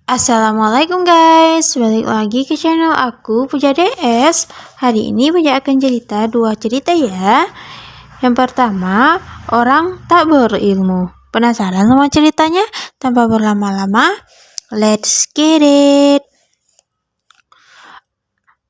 Assalamualaikum guys, balik lagi ke channel aku Puja DS. Hari ini Puja akan cerita dua cerita ya. Yang pertama, orang tak berilmu. Penasaran sama ceritanya? Tanpa berlama-lama, let's get it.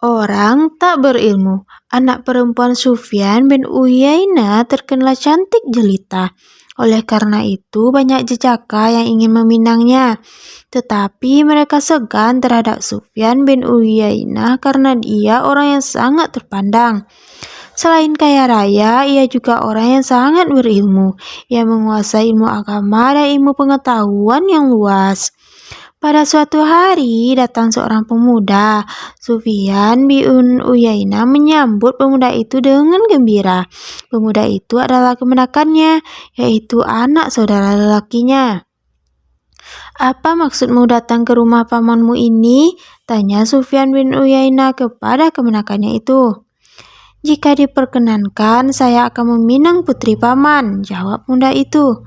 Orang tak berilmu. Anak perempuan Sufyan bin Uyainah terkenal cantik jelita. Oleh karena itu banyak jejaka yang ingin meminangnya. Tetapi mereka segan terhadap Sufyan bin Uyainah karena dia orang yang sangat terpandang. Selain kaya raya, ia juga orang yang sangat berilmu. Ia menguasai ilmu agama dan ilmu pengetahuan yang luas. Pada suatu hari, datang seorang pemuda. Sufyan bin Uyainah menyambut pemuda itu dengan gembira. Pemuda itu adalah kemenakannya, yaitu anak saudara lelakinya. "Apa maksudmu datang ke rumah pamanmu ini?" tanya Sufyan bin Uyainah kepada kemenakannya itu. "Jika diperkenankan, saya akan meminang putri paman," jawab muda itu.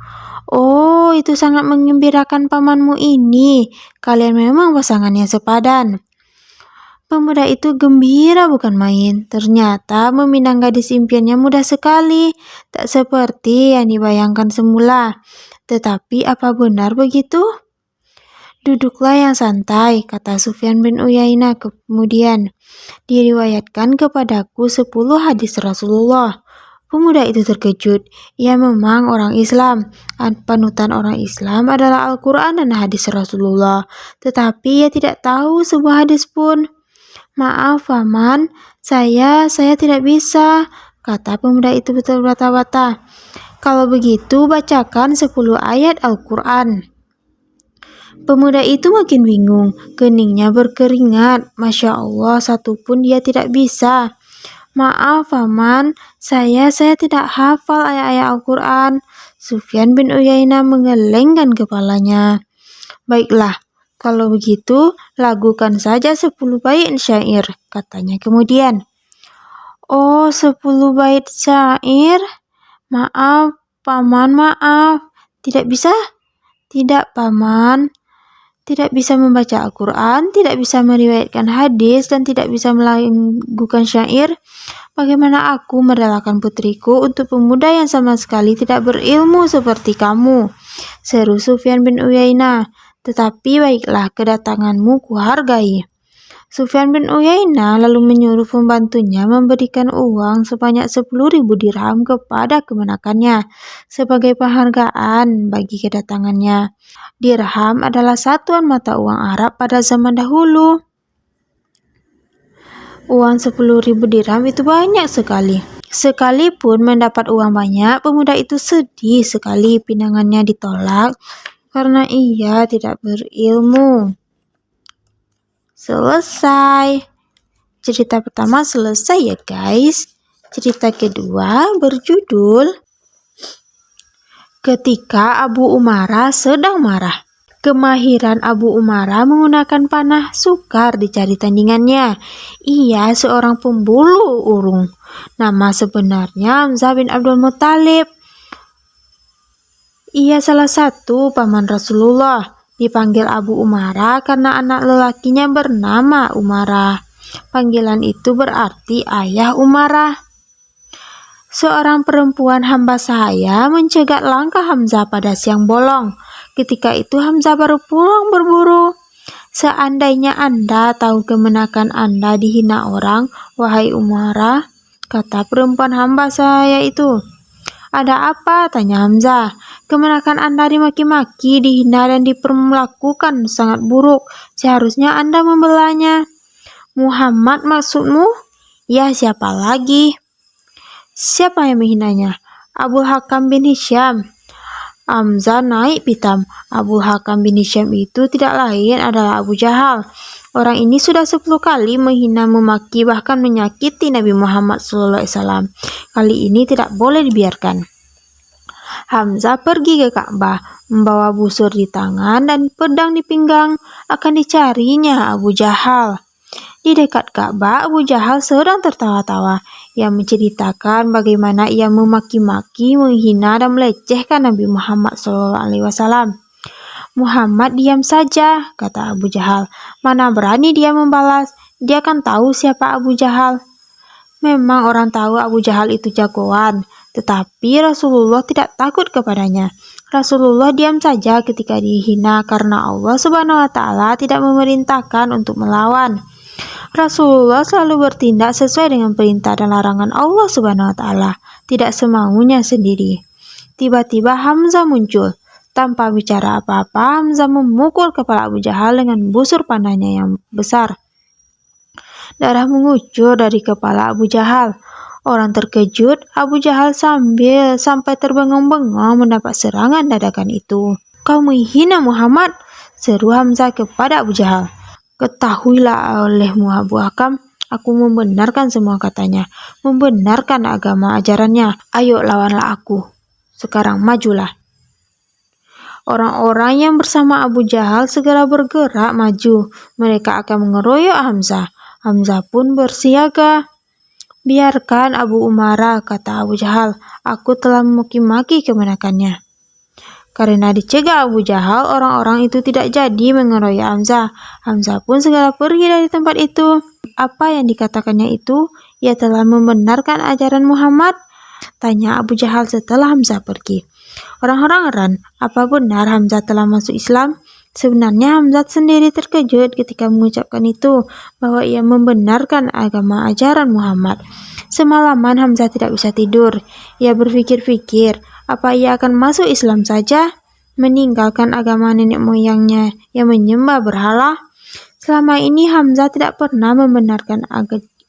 "Oh, itu sangat menggembirakan pamanmu ini. Kalian memang pasangan yang sepadan." Pemuda itu gembira bukan main. Ternyata meminang gadis impiannya mudah sekali. Tak seperti yang dibayangkan semula. Tetapi apa benar begitu? "Duduklah yang santai," kata Sufyan bin Uyainah kemudian. "Diriwayatkan kepadaku 10 hadis Rasulullah." Pemuda itu terkejut. Ia memang orang Islam. Panutan orang Islam adalah Al-Quran dan hadis Rasulullah. Tetapi ia tidak tahu sebuah hadis pun. "Maaf, Paman, saya tidak bisa," kata pemuda itu berbata-bata. "Kalau begitu, bacakan 10 ayat Al-Quran." Pemuda itu makin bingung, keningnya berkeringat. Masya Allah, satu pun dia tidak bisa. "Maaf, Paman, saya tidak hafal ayat-ayat Al-Quran." Sufyan bin Uyainah menggelengkan kepalanya. "Baiklah, kalau begitu, lagukan saja 10 bait syair," katanya kemudian. "Oh, 10 bait syair? Maaf, Paman, maaf. Tidak bisa?" "Tidak, Paman. Tidak bisa membaca Al-Quran, tidak bisa meriwayatkan hadis, dan tidak bisa melakukan syair. Bagaimana aku merelakan putriku untuk pemuda yang sama sekali tidak berilmu seperti kamu?" seru Sufyan bin Uyainah. "Tetapi baiklah, kedatanganmu kuhargai." Sufyan bin Uyainah lalu menyuruh pembantunya memberikan uang sebanyak 10.000 dirham kepada kemenakannya sebagai penghargaan bagi kedatangannya. Dirham adalah satuan mata uang Arab pada zaman dahulu. Uang 10.000 dirham itu banyak sekali. Sekalipun mendapat uang banyak, pemuda itu sedih sekali pinangannya ditolak karena ia tidak berilmu. Selesai. Cerita pertama selesai ya guys. Cerita kedua berjudul Ketika Abu Umarah Sedang Marah. Kemahiran Abu Umarah menggunakan panah sukar dicari tandingannya. Ia seorang pemburu urung. Nama sebenarnya Hamzah bin Abdul Muttalib. Ia salah satu paman Rasulullah. Dipanggil Abu Umarah karena anak lelakinya bernama Umarah. Panggilan itu berarti ayah Umarah. Seorang perempuan hamba sahaya mencegat langkah Hamzah pada siang bolong. Ketika itu Hamzah baru pulang berburu. "Seandainya Anda tahu kemenakan Anda dihina orang, wahai Umarah," kata perempuan hamba sahaya itu. "Ada apa?" tanya Hamzah. "Kemenakan Anda dimaki-maki, dihina, dan diperlakukan sangat buruk. Seharusnya Anda membelanya." "Muhammad maksudmu?" "Ya, siapa lagi?" "Siapa yang menghinanya?" "Abu Hakam bin Hisham." Hamzah naik pitam. Abu Hakam bin Hisham itu tidak lain adalah Abu Jahal. Orang ini sudah 10 kali menghina, memaki, bahkan menyakiti Nabi Muhammad SAW. Kali ini tidak boleh dibiarkan. Hamzah pergi ke Ka'bah, membawa busur di tangan dan pedang di pinggang. Akan dicarinya Abu Jahal. Di dekat Ka'bah, Abu Jahal sedang tertawa-tawa. Ia menceritakan bagaimana ia memaki-maki, menghina, dan melecehkan Nabi Muhammad SAW. "Muhammad diam saja," kata Abu Jahal. "Mana berani dia membalas? Dia kan tahu siapa Abu Jahal." Memang orang tahu Abu Jahal itu jagoan, tetapi Rasulullah tidak takut kepadanya. Rasulullah diam saja ketika dihina karena Allah Subhanahu wa taala tidak memerintahkan untuk melawan. Rasulullah selalu bertindak sesuai dengan perintah dan larangan Allah Subhanahu wa taala, tidak semaunya sendiri. Tiba-tiba Hamzah muncul. Tanpa bicara apa-apa, Hamzah memukul kepala Abu Jahal dengan busur panahnya yang besar. Darah mengucur dari kepala Abu Jahal. Orang terkejut, Abu Jahal sampai terbengong-bengong mendapat serangan dadakan itu. "Kau menghina Muhammad!" seru Hamzah kepada Abu Jahal. "Ketahuilah olehmu Abu Hakam, aku membenarkan semua katanya, membenarkan agama ajarannya. Ayo lawanlah aku. Sekarang majulah." Orang-orang yang bersama Abu Jahal segera bergerak maju. Mereka akan mengeroyok Hamzah. Hamzah pun bersiaga. "Biarkan Abu Umarah," kata Abu Jahal. "Aku telah memaki-maki kemenakannya." Karena dicegah Abu Jahal, orang-orang itu tidak jadi mengeroyok Hamzah. Hamzah pun segera pergi dari tempat itu. "Apa yang dikatakannya itu? Ia telah membenarkan ajaran Muhammad?" tanya Abu Jahal setelah Hamzah pergi. Orang-orang heran, apa benar Hamzah telah masuk Islam? Sebenarnya Hamzah sendiri terkejut ketika mengucapkan itu, bahwa ia membenarkan agama ajaran Muhammad. Semalaman Hamzah tidak bisa tidur. Ia berpikir-pikir, apa ia akan masuk Islam saja? Meninggalkan agama nenek moyangnya yang menyembah berhala? Selama ini Hamzah tidak pernah membenarkan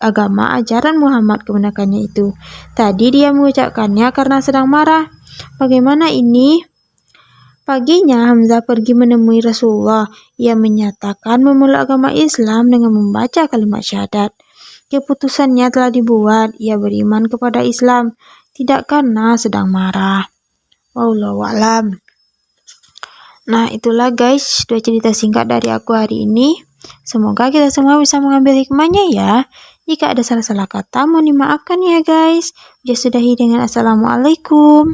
agama ajaran Muhammad kebenarannya itu. Tadi dia mengucapkannya karena sedang marah. Bagaimana ini? Paginya Hamzah pergi menemui Rasulullah. Ia menyatakan memeluk agama Islam dengan membaca kalimat syahadat. Keputusannya telah dibuat. Ia beriman kepada Islam, tidak karena sedang marah. Wallahu a'lam. Nah, itulah guys, 2 cerita singkat dari aku hari ini. Semoga kita semua bisa mengambil hikmahnya ya. Jika ada salah-salah kata, mohon dimaafkan ya guys. Sudahi dengan assalamualaikum.